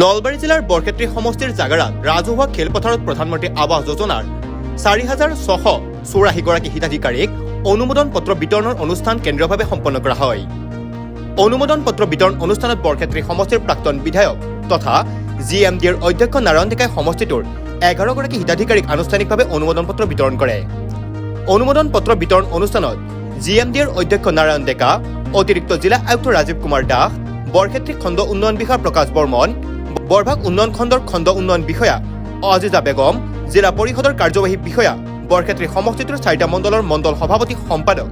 নলবাৰী জিলাৰ বৰক্ষেত্ৰী সমষ্টিৰ জাগাৰাত ৰাজহুৱা খেলপথাৰত প্ৰধানমন্ত্ৰী আৱাস যোজনাৰ 4,684 গৰাকী হিতাধিকাৰীক অনুমোদন পত্ৰ বিতৰণৰ অনুষ্ঠান কেন্দ্ৰীয়ভাৱে সম্পন্ন কৰা হয়। অনুমোদন পত্ৰ বিতৰণ অনুষ্ঠানত বৰক্ষেত্ৰী সমষ্টিৰ প্ৰাক্তন বিধায়ক তথা জিএমডিৰ অধ্যক্ষ নাৰায়ণ ডেকাই সমষ্টিটোৰ 11 গৰাকী হিতাধিকাৰীক আনুষ্ঠানিকভাৱে অনুমোদন পত্ৰ বিতৰণ কৰে। অনুমোদন পত্ৰ বিতৰণ অনুষ্ঠানত জিএমডিৰ অধ্যক্ষ নাৰায়ণ ডেকা, অতিৰিক্ত জিলা আয়ুক্ত ৰাজীৱ কুমাৰ দাস, বৰক্ষেত্ৰী খণ্ড উন্নয়ন বিষয়া প্ৰকাশ বৰ্মন, বৰভাগ উন্নয়ন খণ্ডৰ খণ্ড উন্নয়ন বিষয়া আজিজা বেগম, জিলা পৰিষদৰ কাৰ্যবাহী বিষয়া, বৰক্ষেত্ৰী সমষ্টিটোৰ 4টা মণ্ডলৰ মণ্ডল সভাপতি সম্পাদক,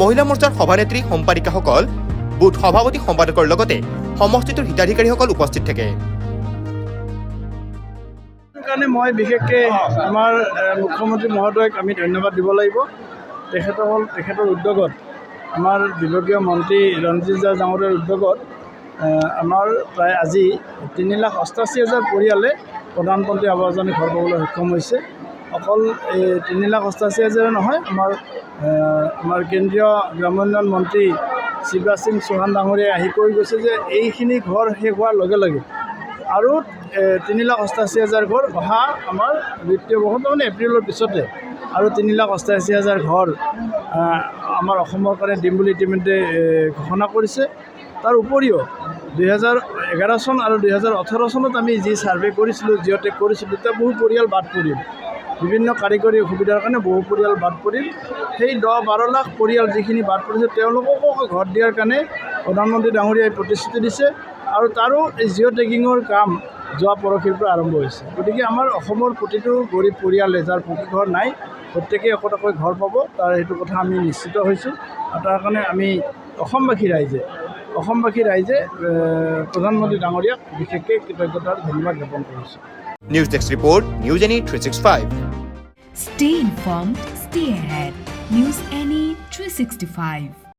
মহিলা মৰ্চাৰ সভানেত্ৰী সম্পাদিকাসকল, বুথ সভাপতি সম্পাদকৰ লগতে সমষ্টিটোৰ হিতাধিকাৰীসকল উপস্থিত থাকে। কাৰণে মই বিশেষকৈ আমাৰ মুখ্যমন্ত্ৰী মহোদয়ক আমি ধন্যবাদ দিব লাগিব। তেখেতৰ উদ্যোগত, আমাৰ বিভাগীয় মন্ত্ৰী ৰঞ্জিত দা ডাঙৰীয়াৰ উদ্যোগত আমাৰ প্ৰায় আজি 3,88,000 পৰিয়ালে প্ৰধানমন্ত্ৰী আৱাস যোজনা ঘৰ পাবলৈ সক্ষম হৈছে। অকল এই 3,88,000 নহয়, আমাৰ কেন্দ্ৰীয় গ্ৰামোন্নয়ন মন্ত্ৰী শিৱৰাজ সিং চৌহান ডাঙৰীয়াই আহি কৈ গৈছে যে এইখিনি ঘৰ শেষ হোৱাৰ লগে লগে আৰু 3,88,000 ঘৰ অহা আমাৰ বিত্তীয় বৰ্ষত, মানে এপ্ৰিলৰ পিছতে আৰু 3,88,000 ঘৰ আমাৰ অসমৰ কাৰণে দিম বুলি ইতিমধ্যে ঘোষণা কৰিছে। তাৰ উপৰিও 2011 চন আৰু 2018 চনত আমি যি ছাৰ্ভে কৰিছিলোঁ, জিঅ'টেক কৰিছিলোঁ, তেতিয়া বহু পৰিয়াল বাদ পৰিল। বিভিন্ন কাৰিকৰী অসুবিধাৰ কাৰণে বহু পৰিয়াল বাদ পৰিল। সেই 10-12 লাখ পৰিয়াল যিখিনি বাদ পৰিছে তেওঁলোককো ঘৰ দিয়াৰ কাৰণে প্ৰধানমন্ত্ৰী ডাঙৰীয়াই প্ৰতিশ্ৰুতি দিছে আৰু তাৰো এই জিঅ'টেকিঙৰ কাম যোৱা পৰহিৰ পৰা আৰম্ভ হৈছে। গতিকে আমাৰ অসমৰ প্ৰতিটো গৰীব পৰিয়ালে যাৰ পকী ঘৰ নাই, প্ৰত্যেকেই একোটাকৈ ঘৰ পাব, তাৰ সেইটো কথা আমি নিশ্চিত হৈছোঁ। আৰু তাৰ কাৰণে আমি অসমবাসী ৰাইজে প্ৰধানমন্ত্ৰী ডাঙৰীয়াক বিশেষকৈ কৃতজ্ঞতাৰ ধন্যবাদ জ্ঞাপন কৰিছোঁ। News desk report, news any 365। Stay informed, stay ahead. News Any 365.